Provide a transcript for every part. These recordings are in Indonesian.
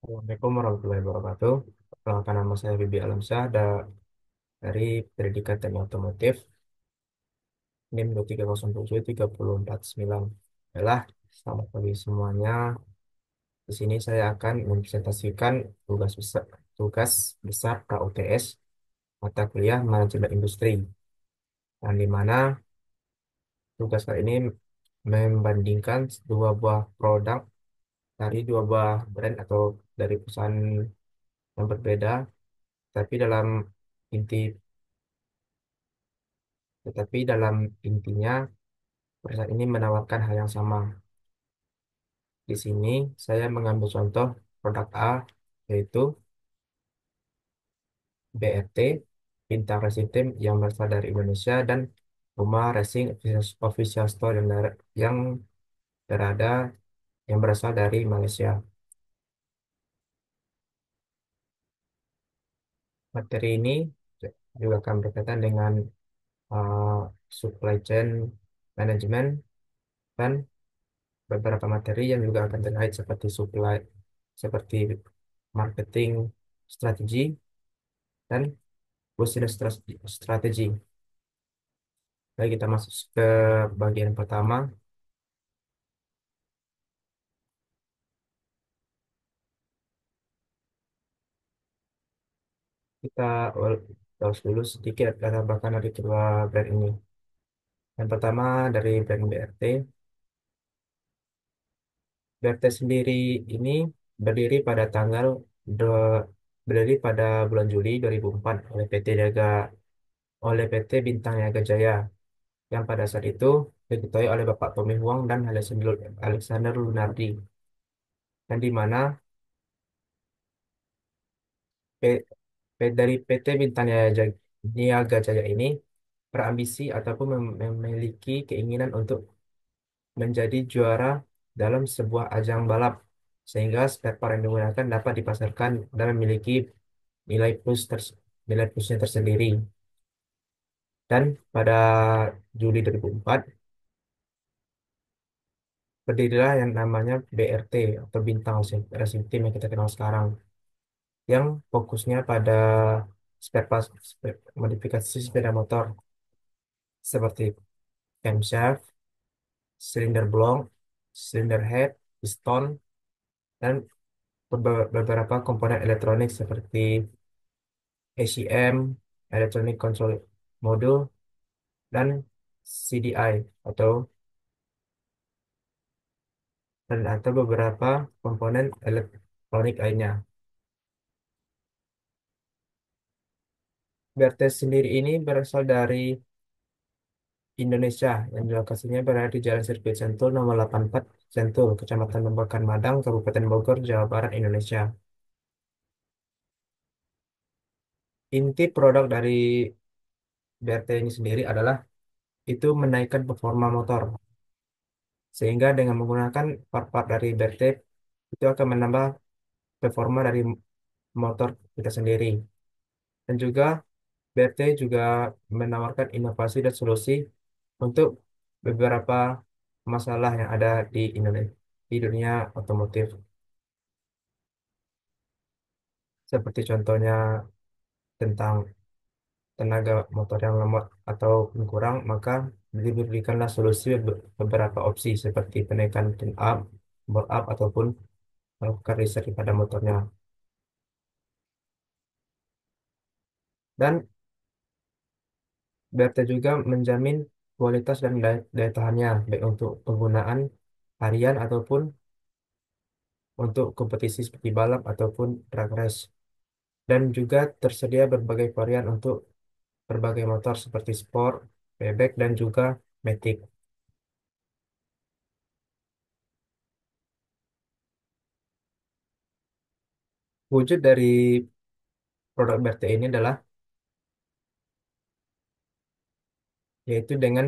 Assalamualaikum warahmatullahi wabarakatuh. Perkenalkan nama saya Bibi Alamsyah dari Pendidikan Teknik Otomotif NIM 2307349. Baiklah, selamat pagi semuanya. Di sini saya akan mempresentasikan tugas besar KUTS mata kuliah Manajemen Industri, yang di mana tugas kali ini membandingkan dua buah produk dari dua buah brand atau dari perusahaan yang berbeda, tapi inti tetapi dalam intinya perusahaan ini menawarkan hal yang sama. Di sini saya mengambil contoh produk A, yaitu BRT, Bintang Racing Team yang berasal dari Indonesia, dan Puma Racing Official Store yang berada yang berasal dari Malaysia. Materi ini juga akan berkaitan dengan uh, supply chain management dan beberapa materi yang juga akan terkait seperti marketing strategi dan business strategi. Baik, kita masuk ke bagian pertama. Kita bahas dulu sedikit latar belakang dari kedua brand ini. Yang pertama dari brand BRT. BRT sendiri ini berdiri pada tanggal dua- berdiri pada bulan Juli 2004 oleh PT Bintang Niaga Jaya, yang pada saat itu diketuai oleh Bapak Tommy Huang dan Alexander Lunardi, yang di mana dari PT Bintang Niaga Jaya ini berambisi ataupun memiliki keinginan untuk menjadi juara dalam sebuah ajang balap, sehingga spare part yang digunakan dapat dipasarkan dan memiliki nilai plus nilai plusnya tersendiri. Dan pada Juli 2004 berdirilah yang namanya BRT atau Bintang Racing Team yang kita kenal sekarang, yang fokusnya pada modifikasi sepeda motor seperti camshaft, silinder blok, silinder head, piston, dan beberapa komponen elektronik seperti ACM, Electronic Control Module, dan CDI atau atau beberapa komponen elektronik lainnya. BRT sendiri ini berasal dari Indonesia, yang lokasinya berada di Jalan Sirkuit Sentul nomor 84 Sentul, Kecamatan Babakan Madang, Kabupaten Bogor, Jawa Barat, Indonesia. Inti produk dari BRT ini sendiri adalah itu menaikkan performa motor, sehingga dengan menggunakan part-part dari BRT itu akan menambah performa dari motor kita sendiri. Dan juga BRT juga menawarkan inovasi dan solusi untuk beberapa masalah yang ada di Indonesia, di dunia otomotif. Seperti contohnya tentang tenaga motor yang lemot atau kurang, maka diberikanlah solusi beberapa opsi seperti penaikan tune up, board up, ataupun melakukan riset pada motornya. Dan BRT juga menjamin kualitas dan daya tahannya, baik untuk penggunaan harian ataupun untuk kompetisi seperti balap ataupun drag race. Dan juga tersedia berbagai varian untuk berbagai motor seperti sport, bebek, dan juga matic. Wujud dari produk BRT ini adalah yaitu dengan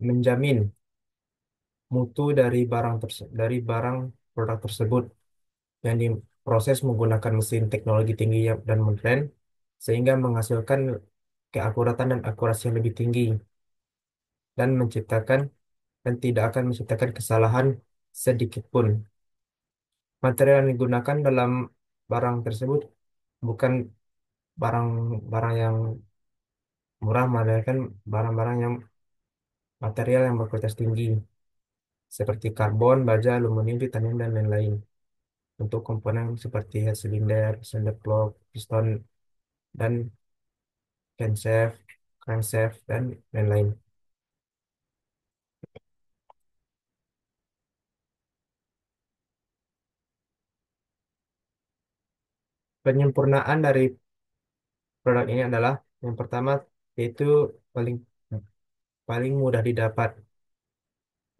menjamin mutu dari barang produk tersebut yang diproses menggunakan mesin teknologi tinggi dan modern, sehingga menghasilkan keakuratan dan akurasi yang lebih tinggi, dan dan tidak akan menciptakan kesalahan sedikit pun. Material yang digunakan dalam barang tersebut bukan barang-barang yang murah, melainkan barang-barang yang material yang berkualitas tinggi seperti karbon, baja, aluminium, titanium, dan lain-lain. Untuk komponen seperti head cylinder, cylinder block, piston, dan camshaft, crankshaft, dan lain-lain. Penyempurnaan dari produk ini adalah yang pertama yaitu paling paling mudah didapat.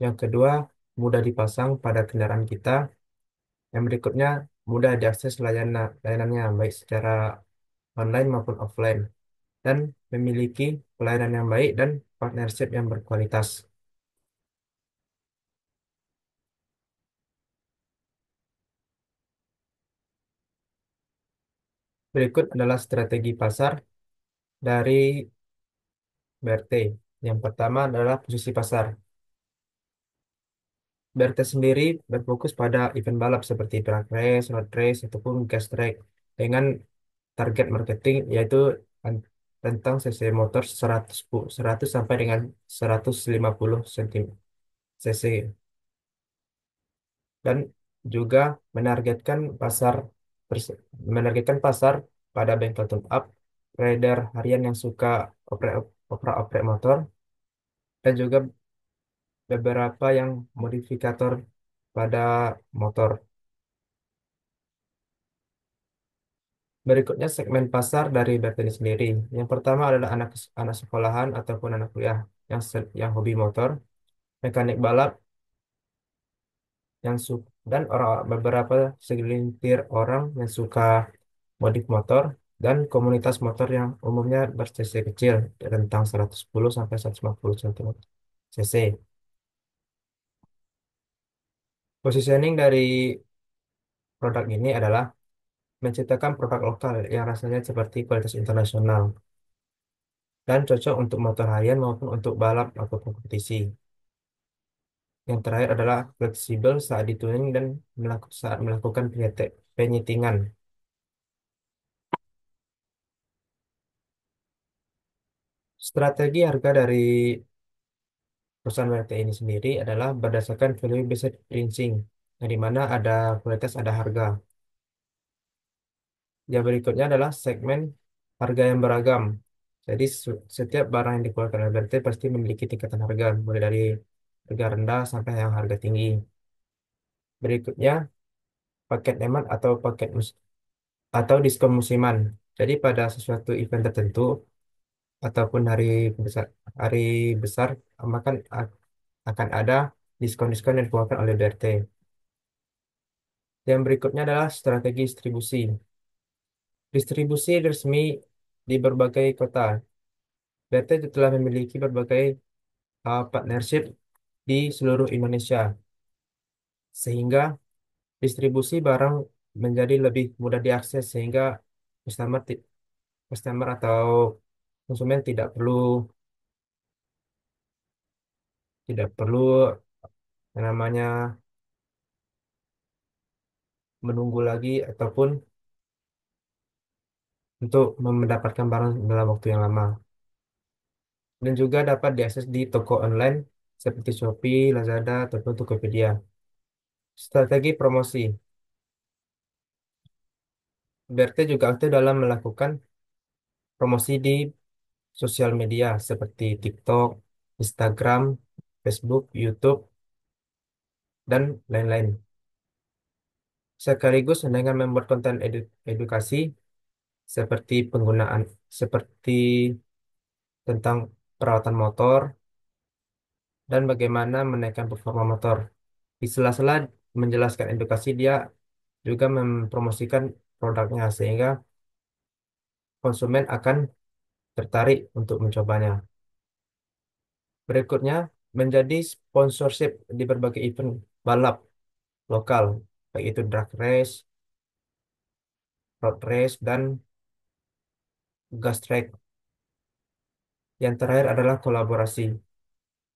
Yang kedua, mudah dipasang pada kendaraan kita. Yang berikutnya, mudah diakses layanannya baik secara online maupun offline dan memiliki pelayanan yang baik dan partnership yang berkualitas. Berikut adalah strategi pasar dari BRT. Yang pertama adalah posisi pasar. BRT sendiri berfokus pada event balap seperti drag race, road race, ataupun gas track dengan target marketing yaitu tentang cc motor 100 sampai dengan 150 cc dan juga menargetkan pasar terse- menargetkan pasar pada bengkel tune up, rider harian yang suka oprek motor dan juga beberapa yang modifikator pada motor. Berikutnya segmen pasar dari Bertini sendiri. Yang pertama adalah anak anak sekolahan ataupun anak kuliah yang hobi motor, mekanik balap yang suka dan beberapa segelintir orang yang suka modif motor dan komunitas motor yang umumnya ber-cc kecil rentang 110 sampai 150 cc. Positioning dari produk ini adalah menciptakan produk lokal yang rasanya seperti kualitas internasional dan cocok untuk motor harian maupun untuk balap atau kompetisi. Yang terakhir adalah fleksibel saat dituning dan saat melakukan penyetingan. Strategi harga dari perusahaan WLT ini sendiri adalah berdasarkan value based pricing, yang di mana ada kualitas, ada harga. Yang berikutnya adalah segmen harga yang beragam. Jadi setiap barang yang dikeluarkan oleh BRT pasti memiliki tingkatan harga, mulai dari harga rendah sampai yang harga tinggi. Berikutnya paket hemat atau diskon musiman. Jadi pada sesuatu event tertentu ataupun besar hari besar maka akan ada diskon-diskon yang dikeluarkan oleh BRT. Yang berikutnya adalah strategi distribusi. Distribusi resmi di berbagai kota. BRT telah memiliki berbagai partnership di seluruh Indonesia, sehingga distribusi barang menjadi lebih mudah diakses, sehingga customer, customer atau konsumen tidak perlu yang namanya menunggu lagi ataupun untuk mendapatkan barang dalam waktu yang lama. Dan juga dapat diakses di toko online seperti Shopee, Lazada, ataupun Tokopedia. Strategi promosi. BRT juga aktif dalam melakukan promosi di sosial media seperti TikTok, Instagram, Facebook, YouTube, dan lain-lain. Sekaligus dengan membuat konten edukasi seperti seperti tentang perawatan motor dan bagaimana menaikkan performa motor. Di sela-sela menjelaskan edukasi, dia juga mempromosikan produknya sehingga konsumen akan tertarik untuk mencobanya. Berikutnya, menjadi sponsorship di berbagai event balap lokal, baik itu drag race, road race, dan gas track. Yang terakhir adalah kolaborasi.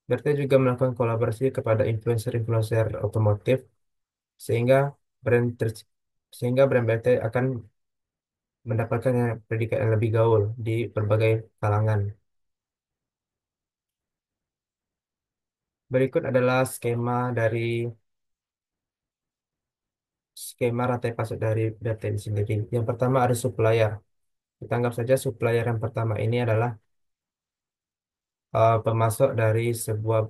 BRT juga melakukan kolaborasi kepada influencer-influencer otomotif sehingga brand sehingga brand BT akan mendapatkan predikat yang lebih gaul di berbagai kalangan. Berikut adalah skema rantai pasok dari BT ini sendiri. Yang pertama ada supplier. Kita anggap saja supplier yang pertama ini adalah pemasok dari sebuah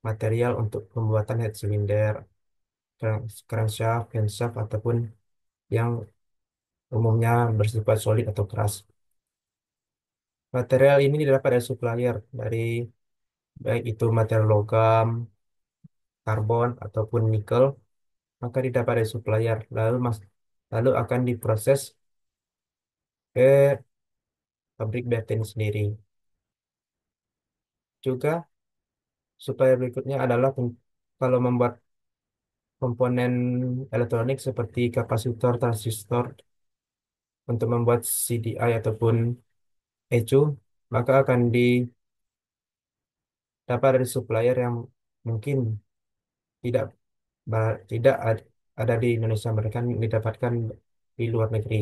material untuk pembuatan head cylinder, crankshaft, camshaft, ataupun yang umumnya bersifat solid atau keras. Material ini didapat dari supplier, dari baik itu material logam, karbon, ataupun nikel, maka didapat dari supplier. Lalu akan diproses ke pabrik BTN sendiri. Juga supplier berikutnya adalah kalau membuat komponen elektronik seperti kapasitor, transistor untuk membuat CDI ataupun ECU, maka akan didapat dari supplier yang mungkin tidak ada di Indonesia, mereka didapatkan di luar negeri.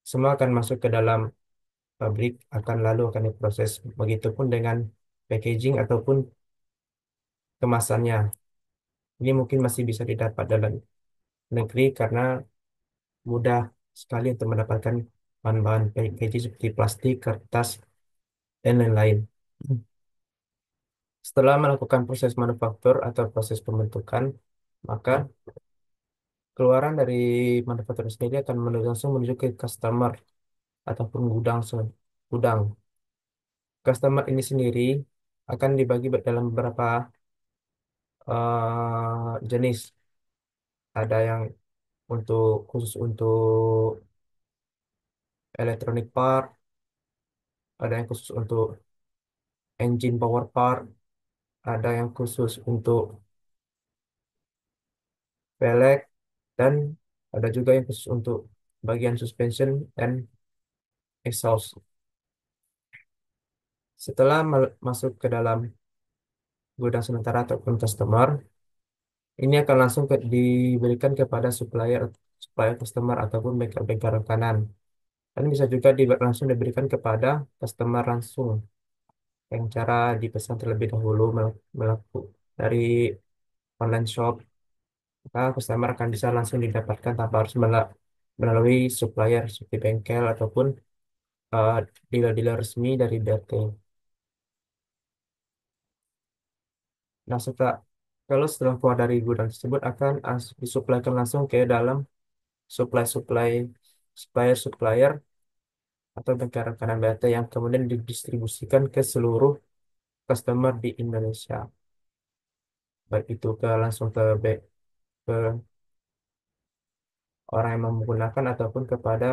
Semua akan masuk ke dalam pabrik, akan diproses. Begitupun dengan packaging ataupun kemasannya. Ini mungkin masih bisa didapat dalam negeri karena mudah sekali untuk mendapatkan bahan-bahan packaging seperti plastik, kertas, dan lain-lain. Setelah melakukan proses manufaktur atau proses pembentukan, maka keluaran dari manufaktur sendiri akan langsung menuju ke customer ataupun gudang. Customer ini sendiri akan dibagi dalam beberapa jenis. Ada yang khusus untuk electronic part, ada yang khusus untuk engine power part, ada yang khusus untuk velg, dan ada juga yang khusus untuk bagian suspension dan exhaust. Setelah masuk ke dalam gudang sementara ataupun customer, ini akan langsung diberikan kepada supplier customer ataupun bengkel-bengkel rekanan. Dan bisa juga langsung diberikan kepada customer langsung, yang cara dipesan terlebih dahulu dari online shop. Maka customer akan bisa langsung didapatkan tanpa harus melalui supplier seperti bengkel ataupun eh, dealer-dealer resmi dari BRT. Nah, kalau setelah keluar dari gudang tersebut akan disuplaikan langsung ke dalam supply-supply supplier-supplier atau bengkel rekanan BRT yang kemudian didistribusikan ke seluruh customer di Indonesia. Baik itu langsung ke orang yang menggunakan ataupun kepada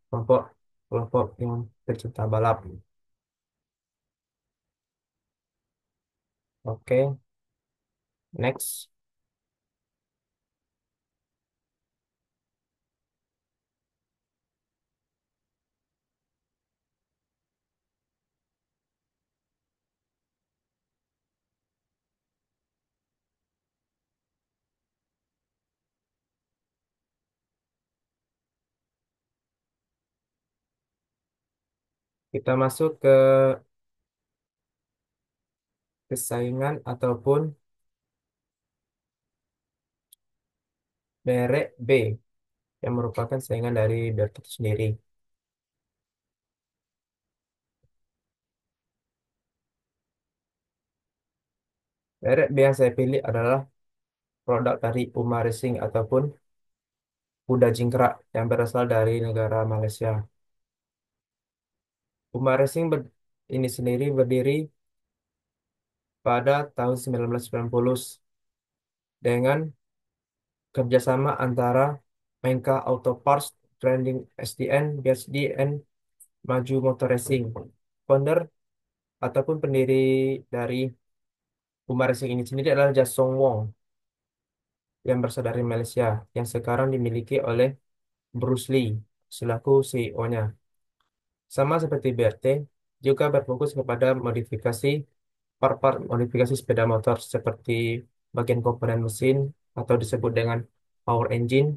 kelompok kelompok yang pecinta balap. Oke, next. Kita masuk ke kesaingan ataupun merek B yang merupakan saingan dari Dart itu sendiri. Merek B yang saya pilih adalah produk dari Puma Racing ataupun kuda jingkrak yang berasal dari negara Malaysia. Puma Racing ini sendiri berdiri pada tahun 1990 dengan kerjasama antara Menka Auto Parts, Trending SDN, BSD, dan Maju Motor Racing. Founder ataupun pendiri dari Puma Racing ini sendiri adalah Jasong Wong yang berasal dari Malaysia, yang sekarang dimiliki oleh Bruce Lee selaku CEO-nya. Sama seperti BRT, juga berfokus kepada part-part modifikasi sepeda motor seperti bagian komponen mesin atau disebut dengan power engine,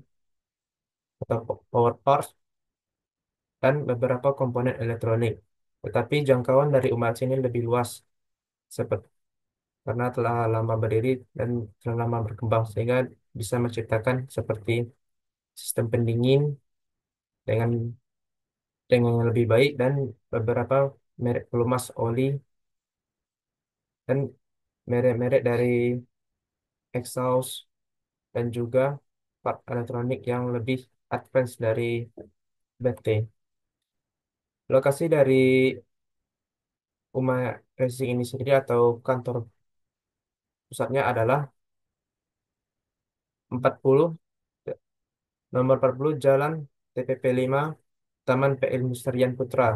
atau power parts, dan beberapa komponen elektronik. Tetapi jangkauan dari UMAS ini lebih luas, seperti karena telah lama berdiri dan telah lama berkembang, sehingga bisa menciptakan seperti sistem pendingin dengan yang lebih baik dan beberapa merek pelumas oli dan merek-merek dari exhaust dan juga part elektronik yang lebih advance dari BT. Lokasi dari Uma Racing ini sendiri atau kantor pusatnya adalah 40 nomor 40 Jalan TPP 5 Taman PL Mustarian Putra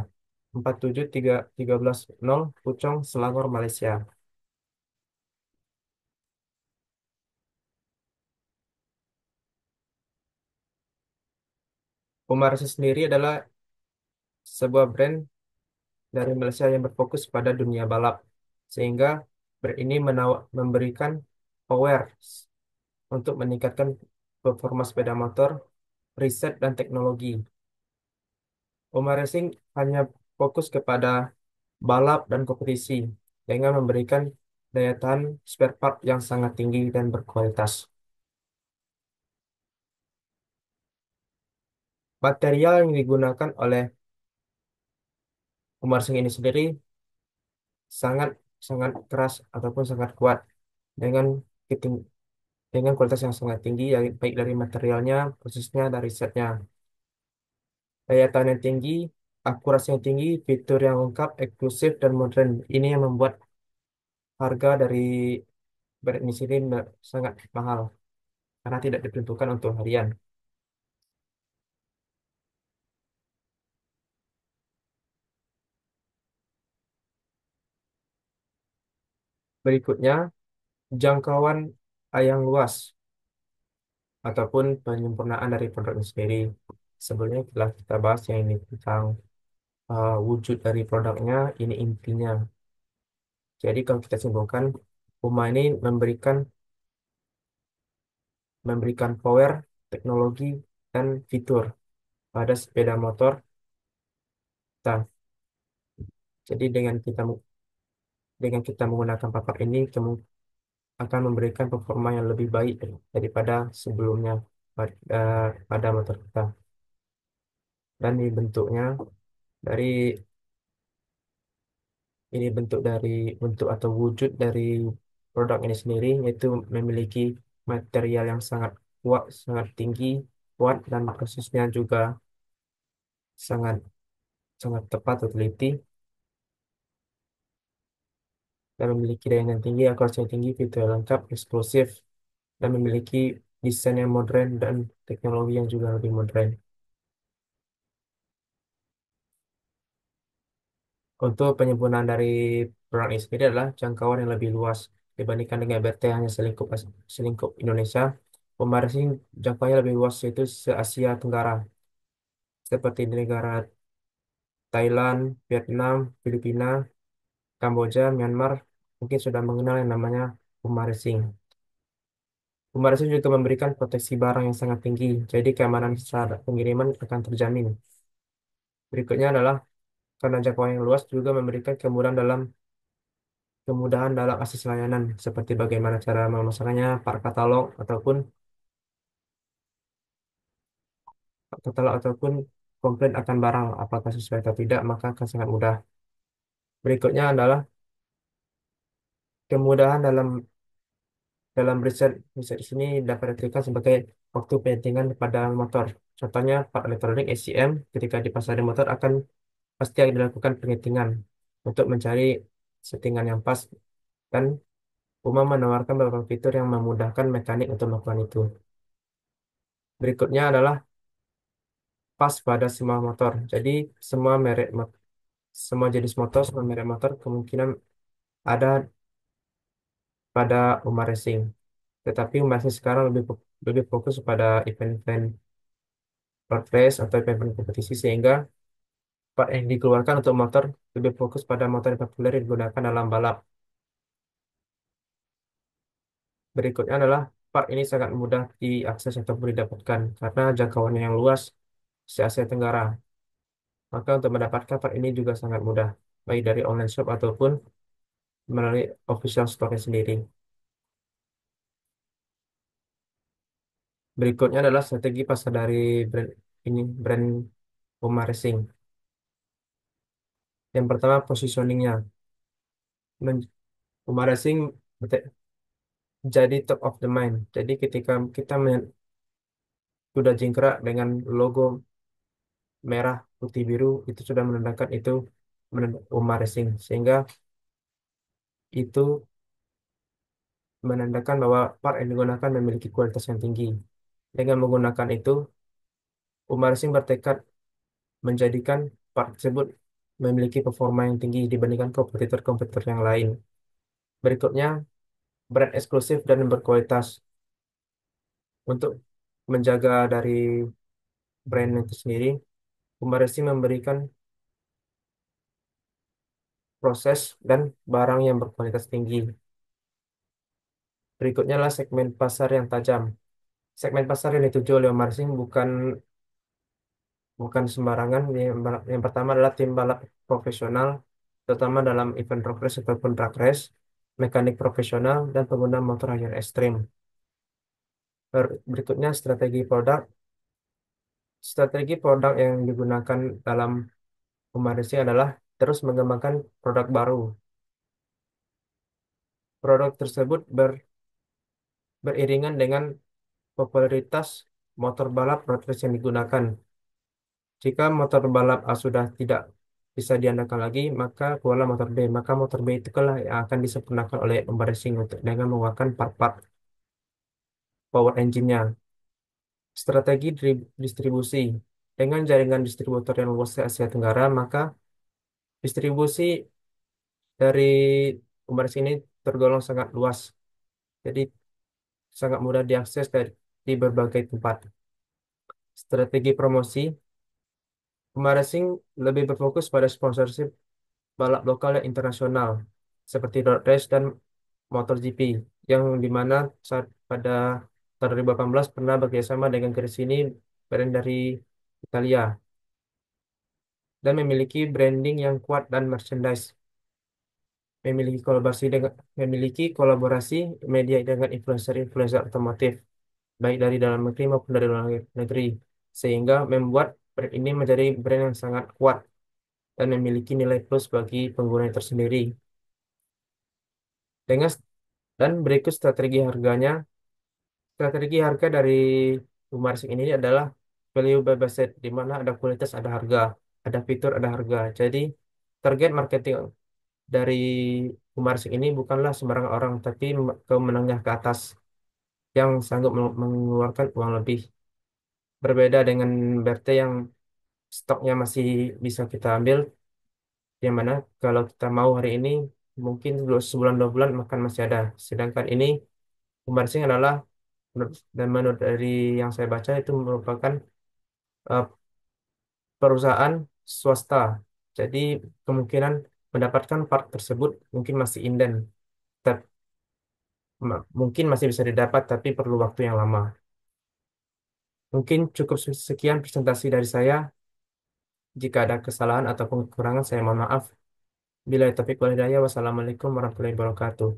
47313 Puchong Selangor Malaysia. Uma Racing sendiri adalah sebuah brand dari Malaysia yang berfokus pada dunia balap, sehingga brand ini memberikan awareness untuk meningkatkan performa sepeda motor, riset, dan teknologi. Uma Racing hanya fokus kepada balap dan kompetisi, dengan memberikan daya tahan spare part yang sangat tinggi dan berkualitas. Material yang digunakan oleh Uma Racing ini sendiri sangat sangat keras ataupun sangat kuat dengan keting- dengan kualitas yang sangat tinggi, baik dari materialnya, prosesnya, dari setnya. Daya tahan yang tinggi, akurasi yang tinggi, fitur yang lengkap, eksklusif, dan modern. Ini yang membuat harga dari brand ini sendiri sangat mahal karena tidak diperuntukkan untuk harian. Berikutnya, jangkauan yang luas ataupun penyempurnaan dari produk ini sendiri. Sebelumnya telah kita bahas yang ini tentang wujud dari produknya, ini intinya. Jadi kalau kita simpulkan, Puma ini memberikan power, teknologi, dan fitur pada sepeda motor kita. Jadi dengan kita menggunakan papan ini akan memberikan performa yang lebih baik daripada sebelumnya pada motor kita. Dan dari bentuk atau wujud dari produk ini sendiri, yaitu memiliki material yang sangat kuat, sangat tinggi, kuat, dan prosesnya juga sangat sangat tepat atau teliti, dan memiliki daya yang tinggi, akurasi yang tinggi, fitur yang lengkap, eksklusif, dan memiliki desain yang modern dan teknologi yang juga lebih modern. Untuk penyempurnaan dari produk ini sendiri adalah jangkauan yang lebih luas dibandingkan dengan BRT hanya selingkup Indonesia. Pemaris ini jangkauannya lebih luas, yaitu se-Asia Tenggara, seperti di negara Thailand, Vietnam, Filipina, Kamboja, Myanmar, mungkin sudah mengenal yang namanya Puma Racing. Puma Racing juga memberikan proteksi barang yang sangat tinggi, jadi keamanan saat pengiriman akan terjamin. Berikutnya adalah karena jangkauan yang luas juga memberikan kemudahan dalam akses layanan, seperti bagaimana cara memesannya, katalog ataupun komplain akan barang apakah sesuai atau tidak, maka akan sangat mudah. Berikutnya adalah kemudahan dalam riset. Riset di sini dapat diartikan sebagai waktu penyetingan pada motor. Contohnya, part elektronik ACM ketika dipasang motor akan pasti akan dilakukan penyetingan untuk mencari settingan yang pas, dan Puma menawarkan beberapa fitur yang memudahkan mekanik untuk melakukan itu. Berikutnya adalah pas pada semua motor. Jadi semua semua jenis motor, semua merek motor kemungkinan ada pada Puma Racing. Tetapi Puma Racing sekarang lebih fokus pada event-event road race atau event-event kompetisi, sehingga part yang dikeluarkan untuk motor lebih fokus pada motor yang populer yang digunakan dalam balap. Berikutnya adalah part ini sangat mudah diakses atau didapatkan karena jangkauannya yang luas se Asia Tenggara. Maka untuk mendapatkan part ini juga sangat mudah, baik dari online shop ataupun melalui official store sendiri. Berikutnya adalah strategi pasar dari brand Puma Racing. Yang pertama positioningnya. Puma Racing jadi top of the mind. Jadi ketika kita sudah jingkrak dengan logo merah putih biru itu sudah menandakan itu Puma Racing, sehingga itu menandakan bahwa part yang digunakan memiliki kualitas yang tinggi. Dengan menggunakan itu, Puma Racing bertekad menjadikan part tersebut memiliki performa yang tinggi dibandingkan kompetitor-kompetitor yang lain. Berikutnya, brand eksklusif dan berkualitas. Untuk menjaga dari brand itu sendiri, Puma Racing memberikan proses dan barang yang berkualitas tinggi. Berikutnya adalah segmen pasar yang tajam. Segmen pasar yang dituju oleh Puma Racing bukan sembarangan. Yang pertama adalah tim balap profesional, terutama dalam event road race ataupun drag race, mekanik profesional, dan pengguna motor yang ekstrim. Berikutnya strategi produk. Strategi produk yang digunakan dalam Puma Racing adalah terus mengembangkan produk baru. Produk tersebut beriringan dengan popularitas motor balap road race yang digunakan. Jika motor balap A sudah tidak bisa diandalkan lagi, maka keluarlah motor B. Maka motor B itu lah yang akan disempurnakan oleh Puma Racing untuk dengan mengeluarkan part-part power engine-nya. Strategi distribusi. Dengan jaringan distributor yang luas di Asia Tenggara, maka distribusi dari Puma Racing ini tergolong sangat luas. Jadi sangat mudah diakses di berbagai tempat. Strategi promosi. Puma Racing lebih berfokus pada sponsorship balap lokal dan internasional seperti road race dan MotoGP, yang dimana pada tahun 2018 pernah bekerjasama dengan Gresini, brand dari Italia, dan memiliki branding yang kuat dan merchandise, memiliki kolaborasi media dengan influencer-influencer otomotif baik dari dalam negeri maupun dari luar negeri, sehingga membuat brand ini menjadi brand yang sangat kuat dan memiliki nilai plus bagi pengguna tersendiri. Dengan dan berikut strategi harganya. Strategi harga dari Umarsik ini adalah value by budget, di mana ada kualitas, ada harga, ada fitur, ada harga. Jadi target marketing dari Umarsik ini bukanlah sembarang orang, tapi ke menengah ke atas yang sanggup mengeluarkan uang lebih. Berbeda dengan BRT yang stoknya masih bisa kita ambil, yang mana kalau kita mau hari ini mungkin sebulan 2 bulan makan masih ada. Sedangkan ini Umarsik adalah dan menurut dari yang saya baca itu merupakan eh, perusahaan swasta. Jadi kemungkinan mendapatkan part tersebut mungkin masih inden. Tep- Mungkin masih bisa didapat tapi perlu waktu yang lama. Mungkin cukup sekian presentasi dari saya. Jika ada kesalahan ataupun kekurangan saya mohon maaf. Bila taufiq wal hidayah, wassalamualaikum warahmatullahi wabarakatuh.